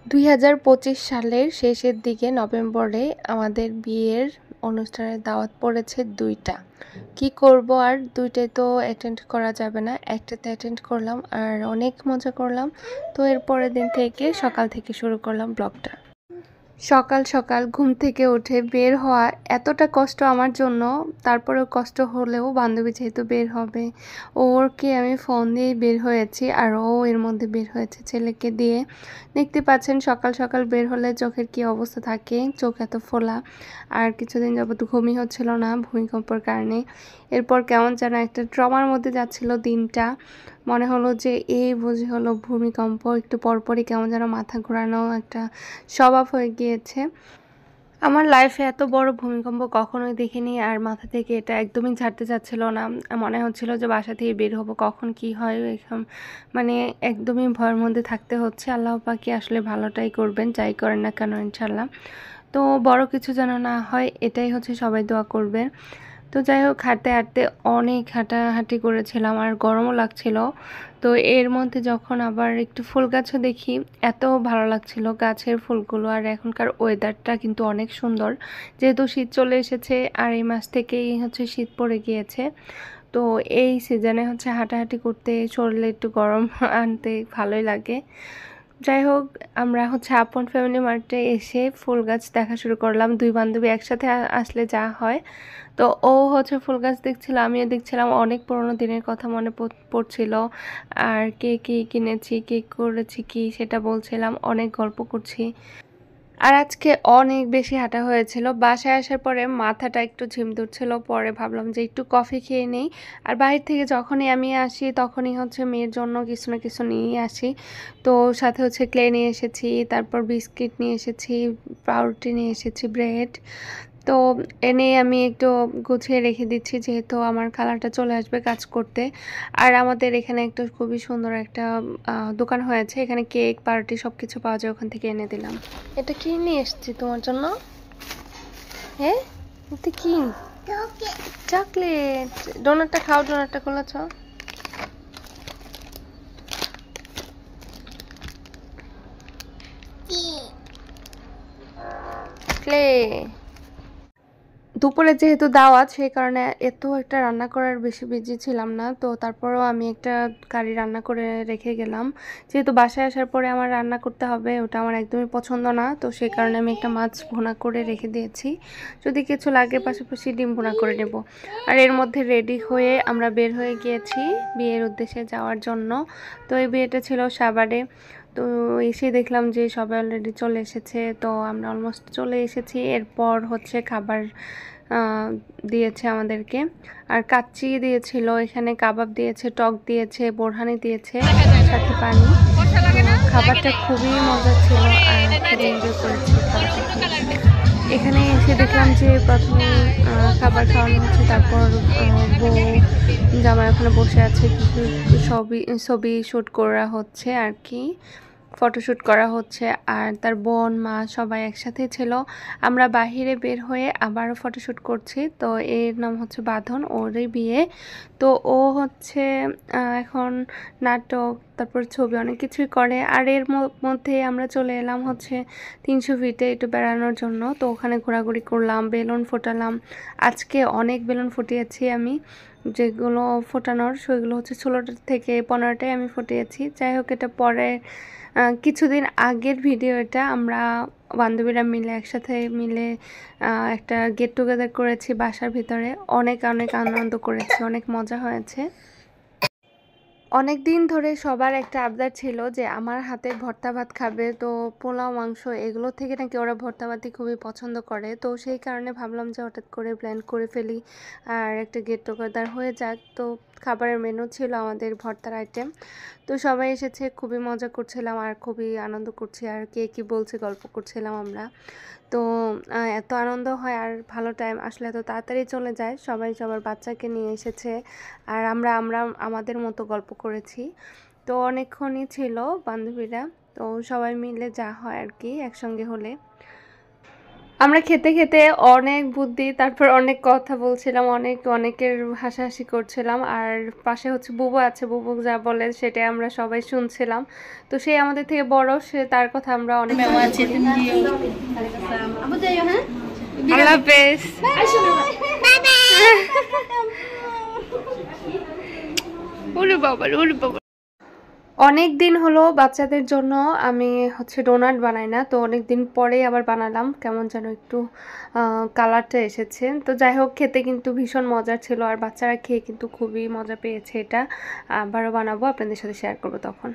2025 সালের শেষের দিকে নভেম্বরে আমাদের বিয়ের অনুষ্ঠানের দাওয়াত পড়েছে 2টা। কি করব, আর 2টাই তো অ্যাটেন্ড করা যাবে না, একটাতে অ্যাটেন্ড করলাম আর অনেক মজা করলাম। তো এর পরের দিন থেকে সকাল থেকে শুরু করলাম ব্লগটা। সকাল সকাল ঘুম থেকে উঠে বের হওয়া এতটা কষ্ট আমার জন্য, তারপরেও কষ্ট হলেও বান্ধবী যেহেতু বের হবে, ওরকে আমি ফোন দিয়ে বের হয়েছি আর ও এর মধ্যে বের হয়েছে ছেলেকে দিয়ে। দেখতে পাচ্ছেন সকাল সকাল বের হলে চোখের কি অবস্থা থাকে, চোখ এত ফোলা। আর কিছুদিন যাবত ঘুমই হচ্ছিল না ভূমিকম্পের কারণে। এরপর কেমন যেন একটা ট্রমার মধ্যে যাচ্ছিল দিনটা, মনে হলো যে এই বুঝি হলো ভূমিকম্প। একটু পরপরই কেমন যেন মাথা ঘোরানো একটা স্বভাব হয়ে গিয়েছে। আমার লাইফে এত বড় ভূমিকম্প কখনোই দেখিনি, আর মাথা থেকে এটা একদমই ঝাড়তে চাচ্ছিল না। মনে হচ্ছিল যে বাসা থেকে বের হবো, কখন কি হয় এখন মানে একদমই ভয়ের মধ্যে থাকতে হচ্ছে। আল্লাহ পাক আসলে ভালোটাই করবেন, যাই করেন না কেন ইনশাল্লাহ। তো বড় কিছু যেন না হয়, এটাই হচ্ছে সবাই দোয়া করবেন। তো যাই হোক, হাঁটতে হাঁটতে অনেক হাঁটাহাঁটি করেছিলাম আর গরমও লাগছিল। তো এর মধ্যে যখন আবার একটু ফুল গাছও দেখি, এত ভালো লাগছিল গাছের ফুলগুলো। আর এখনকার ওয়েদারটা কিন্তু অনেক সুন্দর, যেহেতু শীত চলে এসেছে আর এই মাস থেকেই হচ্ছে শীত পড়ে গিয়েছে। তো এই সিজনে হচ্ছে হাঁটাহাঁটি করতে শরীরে একটু গরম আনতে ভালোই লাগে। যাই হোক, আমরা হচ্ছে আপন ফ্যামিলি মার্টে এসে ফুল গাছ দেখা শুরু করলাম। 2 বান্ধবী একসাথে আসলে যা হয়। তো ও হচ্ছে ফুল গাছ দেখছিল, আমিও দেখছিলাম। অনেক পুরোনো দিনের কথা মনে পড়ছিল, আর কে কী কিনেছি, কে করেছি কি সেটা বলছিলাম, অনেক গল্প করছি। আর আজকে অনেক বেশি হাঁটা হয়েছিল। বাসায় আসার পরে মাথাটা একটু ঝিম ধরছিল, পরে ভাবলাম যে একটু কফি খেয়ে নেই। আর বাইরে থেকে যখনই আমি আসি তখনই হচ্ছে মেয়ের জন্য কিছু না কিছু নিয়ে আসি। তো সাথে হচ্ছে ক্লে নিয়ে এসেছি, তারপর বিস্কিট নিয়ে এসেছি, পাউরুটি নিয়ে এসেছি, ব্রেড। তো এনে আমি একটু গুছিয়ে রেখে দিচ্ছি, যেহেতু আমার খালাটা চলে আসবে কাজ করতে। আর আমাদের এখানে একটা খুবই সুন্দর একটা দোকান হয়েছে, এখানে কেক পার্টি সব কিছু পাওয়া যায়, ওখান থেকে এনে দিলাম। এটা কি নিয়ে এসেছি তোমার জন্য? হ্যাঁ, এটা কি? চকলেট। ডোনাটটা খাও, ডোনাটটা খোলাছ। ক্লে। দুপুরে যেহেতু দাওয়াত, সেই কারণে এত একটা রান্না করার বেশি বিজি ছিলাম না। তো তারপরেও আমি একটা কারি রান্না করে রেখে গেলাম, যেহেতু বাসায় আসার পরে আমার রান্না করতে হবে, ওটা আমার একদমই পছন্দ না। তো সেই কারণে আমি একটা মাছ ভুনা করে রেখে দিয়েছি, যদি কিছু লাগে পাশাপাশি ডিম ভুনা করে নেব। আর এর মধ্যে রেডি হয়ে আমরা বের হয়ে গিয়েছি বিয়ের উদ্দেশ্যে যাওয়ার জন্য। তো এই বিয়েটা ছিল সাভারে। তো এসে দেখলাম যে সবাই অলরেডি চলে এসেছে, তো আমরা অলমোস্ট চলে এসেছি। এরপর হচ্ছে খাবার দিয়েছে আমাদেরকে, আর কাচ্চি দিয়েছিল, এখানে কাবাব দিয়েছে, টক দিয়েছে, বোরহানি দিয়েছে, সাথে পানি। খাবারটা খুবই মজা ছিল আর খুবই এনজয় করেছি খাবারটা খেয়ে। এখানে এসে দেখলাম যে প্রথমে খাবার খাওয়ানো হচ্ছে, তারপর বউ জামাই ওখানে বসে আছে, কিছু ছবি শ্যুট করা হচ্ছে আর কি, ফটোশ্যুট করা হচ্ছে। আর তার বোন মা সবাই একসাথে ছিল। আমরা বাহিরে বের হয়ে আবারও ফটোশ্যুট করছি। তো এর নাম হচ্ছে বাঁধন, ওরই বিয়ে। তো ও হচ্ছে এখন নাটক, তারপর ছবি অনেক কিছুই করে। আর এর মধ্যে আমরা চলে এলাম হচ্ছে 300 ফিটে একটু বেড়ানোর জন্য। তো ওখানে ঘোরাঘুরি করলাম, বেলুন ফোটালাম। আজকে অনেক বেলুন ফুটিয়েছি আমি, যেগুলো ফোটানোর সেগুলো হচ্ছে 16টা থেকে 15টায় আমি ফুটিয়েছি। যাই হোক, এটা পরে কিছুদিন আগের ভিডিও। এটা আমরা বান্ধবীরা মিলে একসাথে মিলে একটা গেট টুগেদার করেছি বাসার ভিতরে। অনেক অনেক আনন্দ করেছি, অনেক মজা হয়েছে। অনেক দিন ধরে সবার একটা আবদার ছিল যে আমার হাতের ভর্তা ভাত খাবে। তো পোলাও মাংস এগুলো থেকে নাকি ওরা ভর্তা ভাতই খুবই পছন্দ করে। তো সেই কারণে ভাবলাম যে হঠাৎ করে প্ল্যান করে ফেলি আর একটা গেট টুগেদার হয়ে যাক। তো খাবারের মেনু ছিল আমাদের ভর্তার আইটেম। তো সবাই এসেছে, খুবই মজা করছিলাম আর খুবই আনন্দ করছি, আর কে কী বলছে গল্প করছিলাম আমরা। তো এত আনন্দ হয় আর ভালো টাইম আসলে এত তাড়াতাড়ি চলে যায়। সবাই সবার বাচ্চাকে নিয়ে এসেছে আর আমরা আমাদের মতো গল্প করেছি। তো অনেকক্ষণই ছিল বান্ধবীরা, তো সবাই মিলে যা হয় আর কি একসঙ্গে হলে। আমরা খেতে খেতে অনেক বুদ্ধি, তারপর অনেক কথা বলছিলাম, অনেকের হাসাহাসি করছিলাম। আর পাশে হচ্ছে বুবু আছে, বুবু যা বলে সেটাই আমরা সবাই শুনছিলাম। তো সে আমাদের থেকে বড়, সে তার কথা আমরা অনেক আল্লাহ হাফেজ। ওরে বাবা, ওরে বাবা। অনেক দিন হলো বাচ্চাদের জন্য আমি হচ্ছে ডোনাট বানাই না, তো অনেক দিন পরেই আবার বানালাম। কেমন যেন একটু কালারটা এসেছে। তো যাই হোক, খেতে কিন্তু ভীষণ মজার ছিল, আর বাচ্চারা খেয়ে কিন্তু খুবই মজা পেয়েছে। এটা আবারও বানাবো, আপনাদের সাথে শেয়ার করবো তখন।